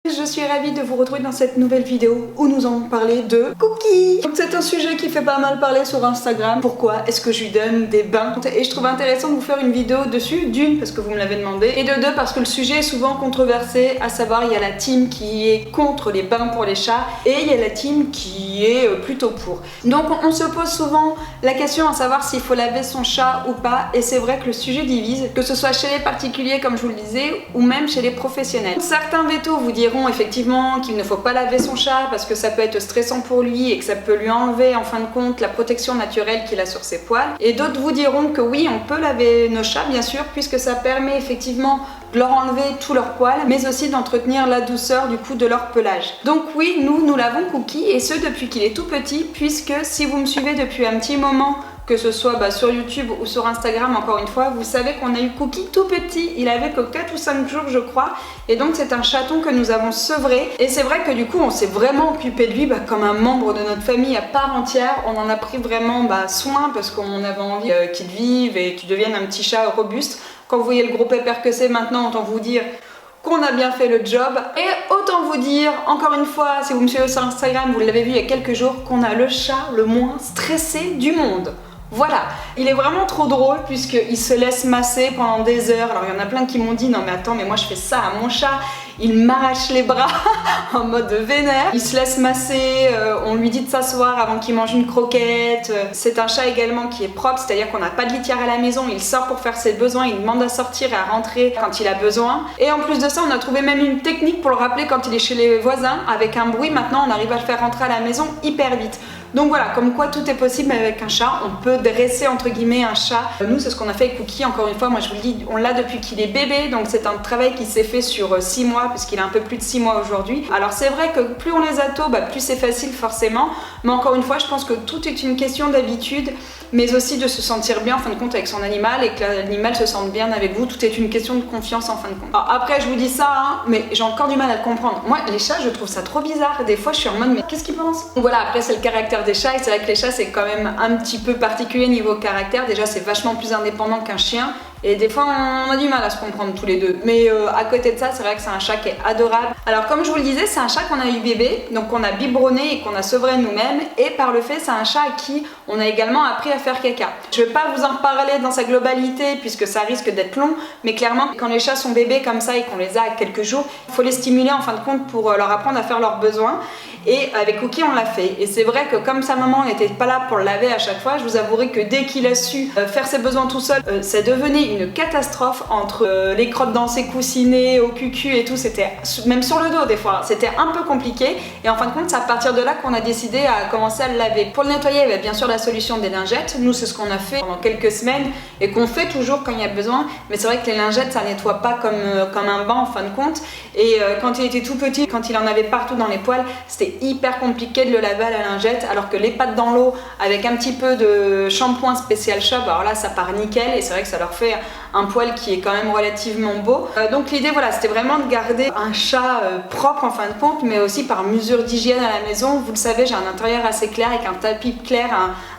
Je suis ravie de vous retrouver dans cette nouvelle vidéo où nous allons parler de Cookie. Donc c'est un sujet qui fait pas mal parler sur Instagram. Pourquoi est-ce que je lui donne des bains? Et je trouve intéressant de vous faire une vidéo dessus, d'une parce que vous me l'avez demandé, et de deux parce que le sujet est souvent controversé, à savoir il y a la team qui est contre les bains pour les chats et il y a la team qui est plutôt pour. Donc on se pose souvent la question à savoir s'il faut laver son chat ou pas, et c'est vrai que le sujet divise, que ce soit chez les particuliers comme je vous le disais ou même chez les professionnels. Certains vétos vous diront effectivement qu'il ne faut pas laver son chat parce que ça peut être stressant pour lui et que ça peut lui enlever en fin de compte la protection naturelle qu'il a sur ses poils, et d'autres vous diront que oui, on peut laver nos chats bien sûr, puisque ça permet effectivement de leur enlever tous leurs poils, mais aussi d'entretenir la douceur du coup de leur pelage. Donc oui, nous lavons Cookie, et ce depuis qu'il est tout petit, puisque si vous me suivez depuis un petit moment, que ce soit sur YouTube ou sur Instagram, encore une fois, vous savez qu'on a eu Cookie tout petit, il avait que 4 ou 5 jours je crois, et donc c'est un chaton que nous avons sevré, et c'est vrai que du coup on s'est vraiment occupé de lui comme un membre de notre famille à part entière. On en a pris vraiment soin parce qu'on avait envie qu'il vive et qu'il devienne un petit chat robuste. Quand vous voyez le gros pépère que c'est maintenant, autant vous dire qu'on a bien fait le job. Et autant vous dire, encore une fois, si vous me suivez sur Instagram, vous l'avez vu il y a quelques jours, qu'on a le chat le moins stressé du monde. Voilà, il est vraiment trop drôle puisqu'il se laisse masser pendant des heures. Alors il y en a plein qui m'ont dit non mais attends, mais moi je fais ça à mon chat, il m'arrache les bras en mode vénère. Il se laisse masser, on lui dit de s'asseoir avant qu'il mange une croquette. C'est un chat également qui est propre, c'est-à-dire qu'on n'a pas de litière à la maison, il sort pour faire ses besoins, il demande à sortir et à rentrer quand il a besoin. Et en plus de ça, on a trouvé même une technique pour le rappeler quand il est chez les voisins. Avec un bruit, maintenant on arrive à le faire rentrer à la maison hyper vite. Donc voilà, comme quoi tout est possible avec un chat, on peut dresser entre guillemets un chat. Nous c'est ce qu'on a fait avec Cookie, encore une fois, moi je vous le dis, on l'a depuis qu'il est bébé, donc c'est un travail qui s'est fait sur 6 mois, puisqu'il a un peu plus de 6 mois aujourd'hui. Alors c'est vrai que plus on les a tôt, plus c'est facile forcément, mais encore une fois je pense que tout est une question d'habitude, mais aussi de se sentir bien en fin de compte avec son animal, et que l'animal se sente bien avec vous. Tout est une question de confiance en fin de compte. Alors après je vous dis ça, mais j'ai encore du mal à le comprendre. Moi les chats je trouve ça trop bizarre, des fois je suis en mode mais qu'est-ce qu'ils pensent? Donc voilà, après c'est le caractère des chats, et c'est vrai que les chats c'est quand même un petit peu particulier niveau caractère. Déjà c'est vachement plus indépendant qu'un chien, et des fois on a du mal à se comprendre tous les deux, mais à côté de ça c'est vrai que c'est un chat qui est adorable. Alors comme je vous le disais, c'est un chat qu'on a eu bébé, donc qu'on a biberonné et qu'on a sevré nous-mêmes, et par le fait c'est un chat à qui on a également appris à faire caca. Je vais pas vous en parler dans sa globalité puisque ça risque d'être long, mais clairement quand les chats sont bébés comme ça et qu'on les a à quelques jours, il faut les stimuler en fin de compte pour leur apprendre à faire leurs besoins, et avec Cookie on l'a fait. Et c'est vrai que comme sa maman n'était pas là pour le laver à chaque fois, je vous avouerai que dès qu'il a su faire ses besoins tout seul, ça devenait une catastrophe entre les crottes dans ses coussinets, au cucu et tout, c'était même sur le dos des fois, c'était un peu compliqué, et en fin de compte c'est à partir de là qu'on a décidé à commencer à le laver. Pour le nettoyer, il y avait bien sûr la solution des lingettes. Nous c'est ce qu'on a fait pendant quelques semaines et qu'on fait toujours quand il y a besoin, mais c'est vrai que les lingettes ça nettoie pas comme un bain en fin de compte, et quand il était tout petit, quand il en avait partout dans les poils, c'était hyper compliqué de le laver à la lingette, alors que les pattes dans l'eau avec un petit peu de shampoing spécial shop, alors là ça part nickel, et c'est vrai que ça leur fait un poil qui est quand même relativement beau. Donc l'idée voilà, c'était vraiment de garder un chat propre en fin de compte, mais aussi par mesure d'hygiène à la maison. Vous le savez, j'ai un intérieur assez clair avec un tapis clair,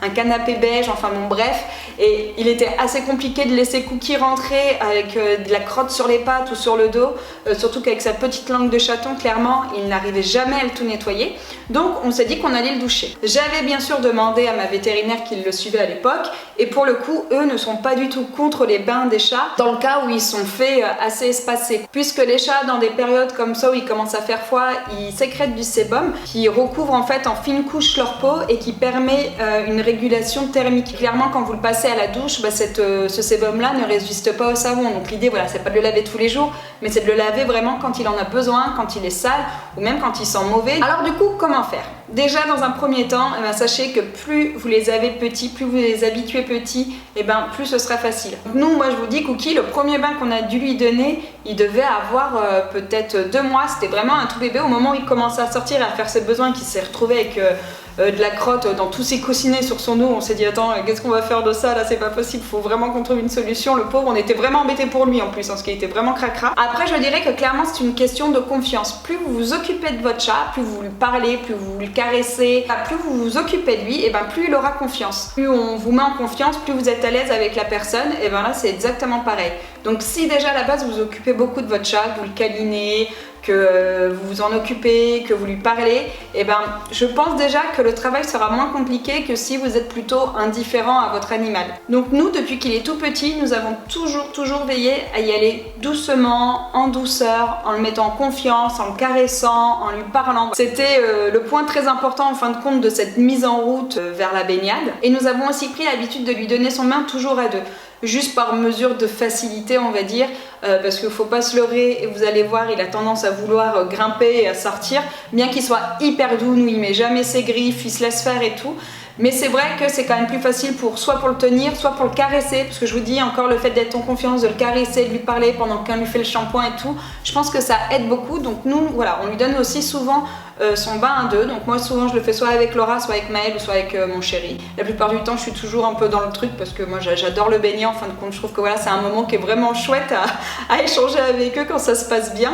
un canapé beige, enfin bon bref, et il était assez compliqué de laisser Cookie rentrer avec de la crotte sur les pattes ou sur le dos, surtout qu'avec sa petite langue de chaton, clairement il n'arrivait jamais à le tout nettoyer. Donc on s'est dit qu'on allait le doucher. J'avais bien sûr demandé à ma vétérinaire qui le suivait à l'époque, et pour le coup eux ne sont pas du tout contre les bains des chats dans le cas où ils sont faits assez espacés, puisque les chats dans des périodes comme ça où ils commencent à faire froid, ils sécrètent du sébum qui recouvre en fait en fine couche leur peau et qui permet une régulation thermique. Clairement quand vous le passez à la douche, ce sébum là ne résiste pas au savon, donc l'idée voilà, c'est pas de le laver tous les jours, mais c'est de le laver vraiment quand il en a besoin, quand il est sale ou même quand il sent mauvais. Alors du coup comment faire? Déjà dans un premier temps, sachez que plus vous les avez petits, plus vous les habituez petits, plus ce sera facile. Donc nous, moi je vous dis, Cookie, le premier bain qu'on a dû lui donner, il devait avoir peut-être 2 mois, c'était vraiment un tout bébé. Au moment où il commençait à sortir et à faire ses besoins, qu'il s'est retrouvé avec de la crotte dans tous ses coussinets sur son dos, on s'est dit attends, qu'est-ce qu'on va faire de ça là, c'est pas possible, faut vraiment qu'on trouve une solution. Le pauvre, on était vraiment embêtés pour lui en plus, parce qu'il était vraiment cracra. Après je dirais que clairement c'est une question de confiance. Plus vous vous occupez de votre chat, plus vous lui parlez, plus vous le caressez, plus vous vous occupez de lui, et plus il aura confiance. Plus on vous met en confiance, plus vous êtes à l'aise avec la personne, et là c'est exactement pareil. Donc si déjà à la base vous vous occupez beaucoup de votre chat, vous le câlinez, que vous vous en occupez, que vous lui parlez, et ben je pense déjà que le travail sera moins compliqué que si vous êtes plutôt indifférent à votre animal. Donc nous, depuis qu'il est tout petit, nous avons toujours veillé à y aller doucement, en douceur, en le mettant en confiance, en le caressant, en lui parlant. C'était le point très important en fin de compte de cette mise en route vers la baignade. Et nous avons aussi pris l'habitude de lui donner son bain toujours à deux. Juste par mesure de facilité, on va dire, parce qu'il ne faut pas se leurrer, et vous allez voir, il a tendance à vouloir grimper et à sortir, bien qu'il soit hyper doux, nous il met jamais ses griffes, il se laisse faire et tout. Mais c'est vrai que c'est quand même plus facile soit pour le tenir, soit pour le caresser, parce que je vous dis encore, le fait d'être en confiance, de le caresser, de lui parler pendant qu'on lui fait le shampoing et tout, je pense que ça aide beaucoup. Donc nous, voilà, on lui donne aussi souvent son bain à deux. Donc moi souvent je le fais soit avec Laura, soit avec Maël ou soit avec mon chéri. La plupart du temps je suis toujours un peu dans le truc parce que moi j'adore le baigner en fin de compte. Je trouve que voilà, c'est un moment qui est vraiment chouette à échanger avec eux quand ça se passe bien.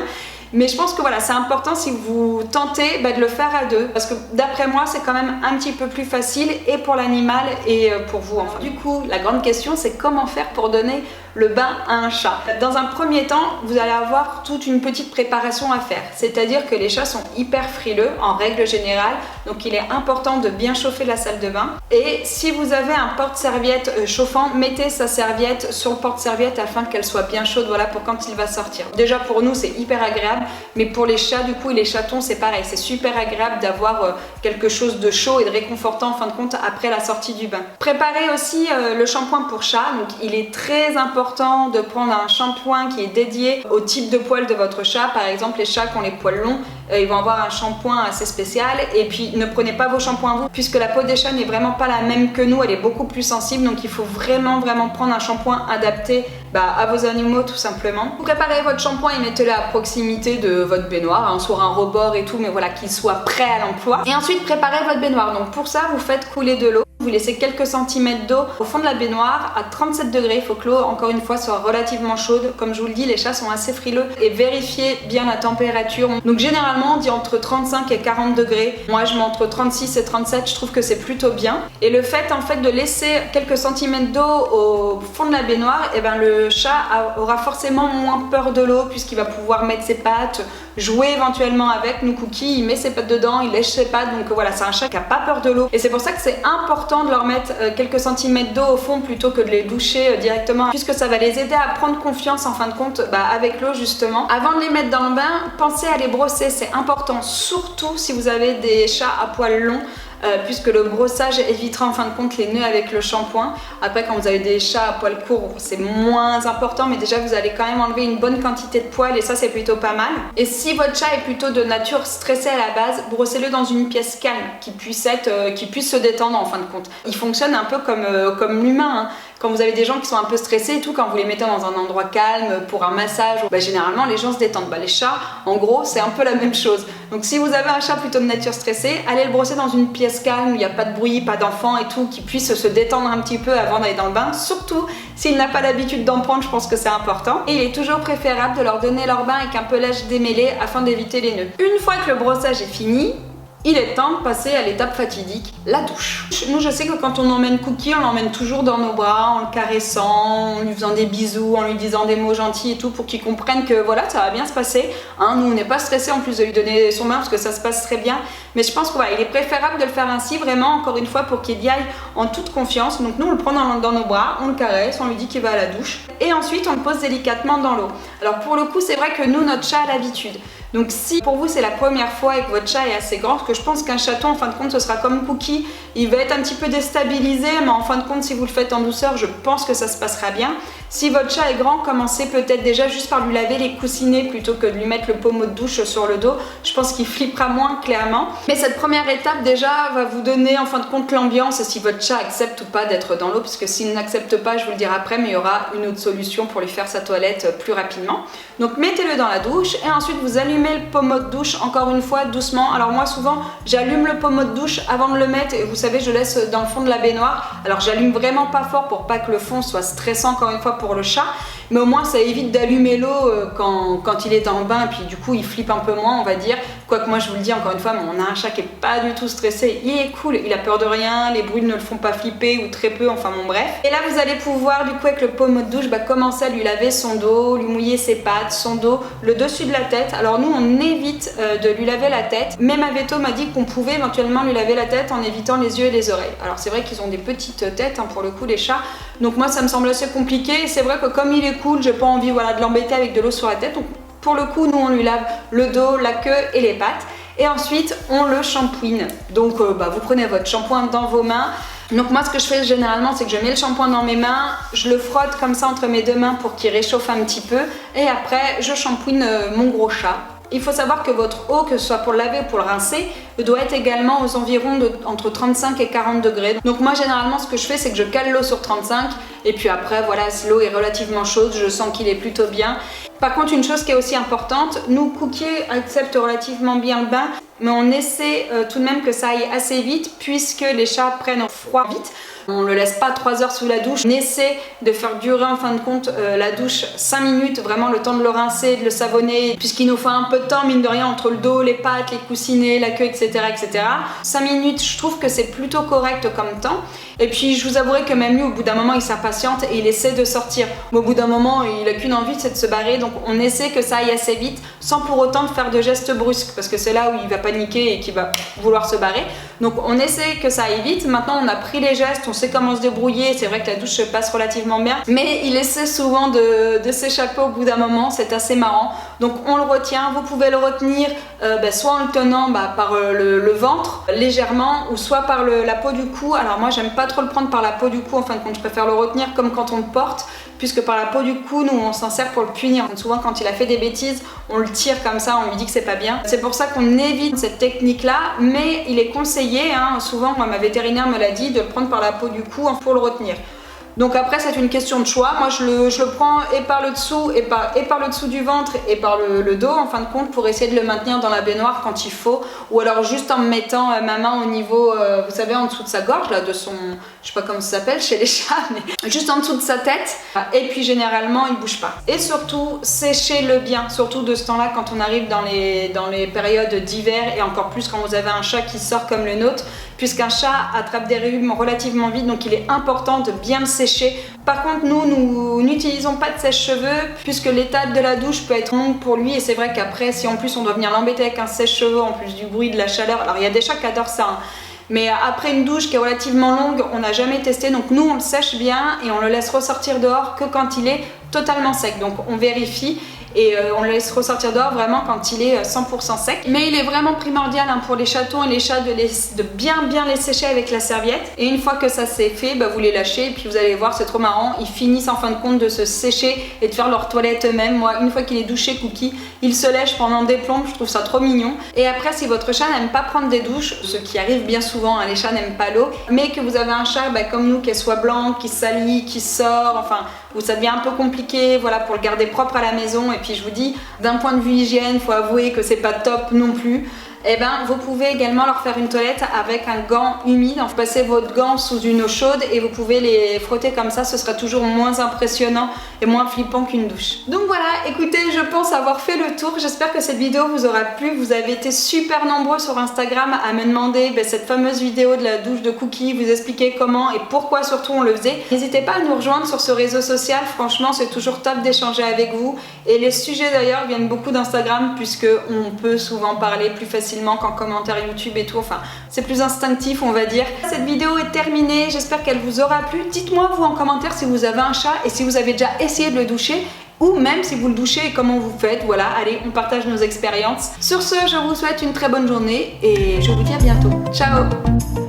Mais je pense que voilà, c'est important si vous tentez de le faire à deux, parce que d'après moi c'est quand même un petit peu plus facile et pour l'animal et pour vous enfin. Du coup, la grande question c'est comment faire pour donner le bain à un chat. Dans un premier temps, vous allez avoir toute une petite préparation à faire, c'est-à-dire que les chats sont hyper frileux en règle générale, donc il est important de bien chauffer la salle de bain. Et si vous avez un porte-serviette chauffant, mettez sa serviette sur le porte-serviette afin qu'elle soit bien chaude, voilà, pour quand il va sortir. Déjà pour nous c'est hyper agréable, mais pour les chats du coup et les chatons c'est pareil, c'est super agréable d'avoir quelque chose de chaud et de réconfortant en fin de compte après la sortie du bain. Préparez aussi le shampoing pour chat, donc il est très important de prendre un shampoing qui est dédié au type de poil de votre chat. Par exemple, les chats qui ont les poils longs, ils vont avoir un shampoing assez spécial. Et puis ne prenez pas vos shampoings vous, puisque la peau des chats n'est vraiment pas la même que nous, elle est beaucoup plus sensible, donc il faut vraiment prendre un shampoing adapté à vos animaux tout simplement. Vous préparez votre shampoing et mettez-le à proximité de votre baignoire, hein, sur un rebord et tout, mais voilà, qu'il soit prêt à l'emploi. Et ensuite préparez votre baignoire. Donc pour ça, vous faites couler de l'eau. Vous laissez quelques centimètres d'eau au fond de la baignoire à 37 degrés. Il faut que l'eau, encore une fois, soit relativement chaude. Comme je vous le dis, les chats sont assez frileux. Et vérifiez bien la température. Donc généralement, on dit entre 35 et 40 degrés. Moi, je mets entre 36 et 37. Je trouve que c'est plutôt bien. Et le fait, en fait, de laisser quelques centimètres d'eau au fond de la baignoire, et ben le chat aura forcément moins peur de l'eau puisqu'il va pouvoir mettre ses pattes, jouer éventuellement avec. Nous, Cookie, il met ses pattes dedans, il lèche ses pattes. Donc voilà, c'est un chat qui n'a pas peur de l'eau. Et c'est pour ça que c'est important de leur mettre quelques centimètres d'eau au fond plutôt que de les doucher directement, puisque ça va les aider à prendre confiance en fin de compte avec l'eau justement. Avant de les mettre dans le bain, pensez à les brosser, c'est important, surtout si vous avez des chats à poils longs. Puisque le brossage évitera en fin de compte les nœuds avec le shampoing. Après, quand vous avez des chats à poils courts, c'est moins important, mais déjà vous allez quand même enlever une bonne quantité de poils et ça c'est plutôt pas mal. Et si votre chat est plutôt de nature stressée à la base, brossez-le dans une pièce calme qui puisse se détendre en fin de compte. Il fonctionne un peu comme l'humain, hein. Quand vous avez des gens qui sont un peu stressés et tout, quand vous les mettez dans un endroit calme pour un massage, généralement les gens se détendent. Les chats, en gros, c'est un peu la même chose. Donc si vous avez un chat plutôt de nature stressée, allez le brosser dans une pièce calme où il n'y a pas de bruit, pas d'enfants et tout, qui puisse se détendre un petit peu avant d'aller dans le bain. Surtout s'il n'a pas l'habitude d'en prendre, je pense que c'est important. Et il est toujours préférable de leur donner leur bain avec un pelage démêlé afin d'éviter les nœuds. Une fois que le brossage est fini, il est temps de passer à l'étape fatidique, la douche. Nous, je sais que quand on emmène Cookie, on l'emmène toujours dans nos bras, en le caressant, en lui faisant des bisous, en lui disant des mots gentils et tout, pour qu'il comprenne que voilà, ça va bien se passer. Hein, nous, on n'est pas stressés en plus de lui donner son bain, parce que ça se passe très bien. Mais je pense qu'il est préférable de le faire ainsi, vraiment, encore une fois, pour qu'il y aille en toute confiance. Donc nous, on le prend dans nos bras, on le caresse, on lui dit qu'il va à la douche. Et ensuite, on le pose délicatement dans l'eau. Alors pour le coup, c'est vrai que nous, notre chat a l'habitude. Donc si pour vous c'est la première fois et que votre chat est assez grand, parce que je pense qu'un chaton en fin de compte ce sera comme Cookie, il va être un petit peu déstabilisé, mais en fin de compte si vous le faites en douceur, je pense que ça se passera bien. Si votre chat est grand, commencez peut-être déjà juste par lui laver les coussinets plutôt que de lui mettre le pommeau de douche sur le dos. Je pense qu'il flippera moins clairement. Mais cette première étape déjà va vous donner en fin de compte l'ambiance et si votre chat accepte ou pas d'être dans l'eau, puisque s'il n'accepte pas, je vous le dirai après, mais il y aura une autre solution pour lui faire sa toilette plus rapidement. Donc mettez-le dans la douche et ensuite vous allumez le pommeau de douche encore une fois doucement. Alors moi souvent j'allume le pommeau de douche avant de le mettre et vous savez je laisse dans le fond de la baignoire. Alors j'allume vraiment pas fort pour pas que le fond soit stressant encore une fois pour le chat. mais au moins ça évite d'allumer l'eau quand il est dans le bain, et puis du coup il flippe un peu moins, on va dire. Quoique moi je vous le dis encore une fois, mais on a un chat qui est pas du tout stressé, il est cool, il a peur de rien, les bruits ne le font pas flipper ou très peu, enfin bon bref. Et là vous allez pouvoir du coup avec le pommeau de douche commencer à lui laver son dos, lui mouiller ses pattes, son dos, le dessus de la tête. Alors nous on évite de lui laver la tête, même Aveto m'a dit qu'on pouvait éventuellement lui laver la tête en évitant les yeux et les oreilles. Alors c'est vrai qu'ils ont des petites têtes pour le coup les chats, donc moi ça me semble assez compliqué, et c'est vrai que comme il est cool, j'ai pas envie de l'embêter avec de l'eau sur la tête, donc pour le coup nous on lui lave le dos, la queue et les pattes, et ensuite on le shampooine. Donc vous prenez votre shampoing dans vos mains. Donc moi ce que je fais généralement, c'est que je mets le shampoing dans mes mains, je le frotte comme ça entre mes deux mains pour qu'il réchauffe un petit peu, et après je shampooine mon gros chat. Il faut savoir que votre eau, que ce soit pour le laver ou pour le rincer, doit être également aux environs entre 35 et 40 degrés. Donc moi généralement ce que je fais, c'est que je cale l'eau sur 35, et puis après voilà, si l'eau est relativement chaude, je sens qu'il est plutôt bien. Par contre, une chose qui est aussi importante, nous Cookie accepte relativement bien le bain, mais on essaie tout de même que ça aille assez vite, puisque les chats prennent froid vite. On ne le laisse pas 3 heures sous la douche. On essaie de faire durer en fin de compte la douche 5 minutes, vraiment le temps de le rincer, de le savonner, puisqu'il nous faut un peu de temps, mine de rien, entre le dos, les pattes, les coussinets, la queue, etc. etc. 5 minutes, je trouve que c'est plutôt correct comme temps. Et puis je vous avouerai que même lui, au bout d'un moment, il s'impatiente et il essaie de sortir. Mais au bout d'un moment, il n'a qu'une envie, c'est de se barrer. Donc on essaie que ça aille assez vite, sans pour autant faire de gestes brusques, parce que c'est là où il va paniquer et qu'il va vouloir se barrer. Donc on essaie que ça aille vite. Maintenant on a pris les gestes, on sait comment se débrouiller. C'est vrai que la douche se passe relativement bien, mais il essaie souvent de s'échapper au bout d'un moment. C'est assez marrant. Donc on le retient. Vous pouvez le retenir soit en le tenant par le ventre légèrement, ou soit par la peau du cou. Alors moi j'aime pas trop le prendre par la peau du cou, en fin de compte je préfère le retenir comme quand on le porte, puisque par la peau du cou, nous on s'en sert pour le punir. Souvent quand il a fait des bêtises, on le tire comme ça, on lui dit que c'est pas bien. C'est pour ça qu'on évite cette technique là, mais il est conseillé, souvent moi, ma vétérinaire me l'a dit, de le prendre par la peau du cou pour le retenir. Donc après c'est une question de choix. Moi je le prends et par le dessous et par le dessous du ventre et par le dos en fin de compte, pour essayer de le maintenir dans la baignoire quand il faut, ou alors juste en me mettant ma main au niveau, vous savez, en dessous de sa gorge, là, de son, je sais pas comment ça s'appelle chez les chats, mais juste en dessous de sa tête, et puis généralement il bouge pas. Et surtout séchez-le bien, surtout de ce temps-là quand on arrive dans les périodes d'hiver, et encore plus quand vous avez un chat qui sort comme le nôtre, puisqu'un chat attrape des rhumes relativement vite, donc il est important de bien le sécher. Par contre nous n'utilisons pas de sèche-cheveux, puisque l'étape de la douche peut être longue pour lui, et c'est vrai qu'après si en plus on doit venir l'embêter avec un sèche-cheveux, en plus du bruit, de la chaleur, alors il y a des chats qui adorent ça, mais après une douche qui est relativement longue, on n'a jamais testé, donc nous on le sèche bien et on le laisse ressortir dehors que quand il est totalement sec. Donc on vérifie et on le laisse ressortir dehors vraiment quand il est 100% sec. Mais il est vraiment primordial pour les chatons et les chats de bien les sécher avec la serviette. Et une fois que ça c'est fait, vous les lâchez et puis vous allez voir, c'est trop marrant, ils finissent en fin de compte de se sécher et de faire leur toilette eux-mêmes. Moi, une fois qu'il est douché Cookie, il se lèche pendant des plombes, je trouve ça trop mignon. Et après, si votre chat n'aime pas prendre des douches, ce qui arrive bien souvent, les chats n'aiment pas l'eau, mais que vous avez un chat comme nous, qu'elle soit blanc, qui salit, qui sort, enfin, où ça devient un peu compliqué, voilà, pour le garder propre à la maison. Et puis je vous dis, d'un point de vue hygiène, faut avouer que c'est pas top non plus. Et vous pouvez également leur faire une toilette avec un gant humide. Vous passez votre gant sous une eau chaude et vous pouvez les frotter comme ça, ce sera toujours moins impressionnant et moins flippant qu'une douche. Donc voilà, écoutez, je pense avoir fait le tour. J'espère que cette vidéo vous aura plu. Vous avez été super nombreux sur Instagram à me demander cette fameuse vidéo de la douche de Cookie, vous expliquer comment et pourquoi surtout on le faisait. N'hésitez pas à nous rejoindre sur ce réseau social, franchement c'est toujours top d'échanger avec vous. Et les sujets d'ailleurs viennent beaucoup d'Instagram, puisque on peut souvent parler plus facilement qu'en commentaire YouTube et tout, enfin c'est plus instinctif on va dire. Cette vidéo est terminée, j'espère qu'elle vous aura plu. Dites-moi vous en commentaire si vous avez un chat et si vous avez déjà essayé de le doucher, ou même si vous le douchez et comment vous faites. Voilà, allez, on partage nos expériences. Sur ce, je vous souhaite une très bonne journée et je vous dis à bientôt. Ciao!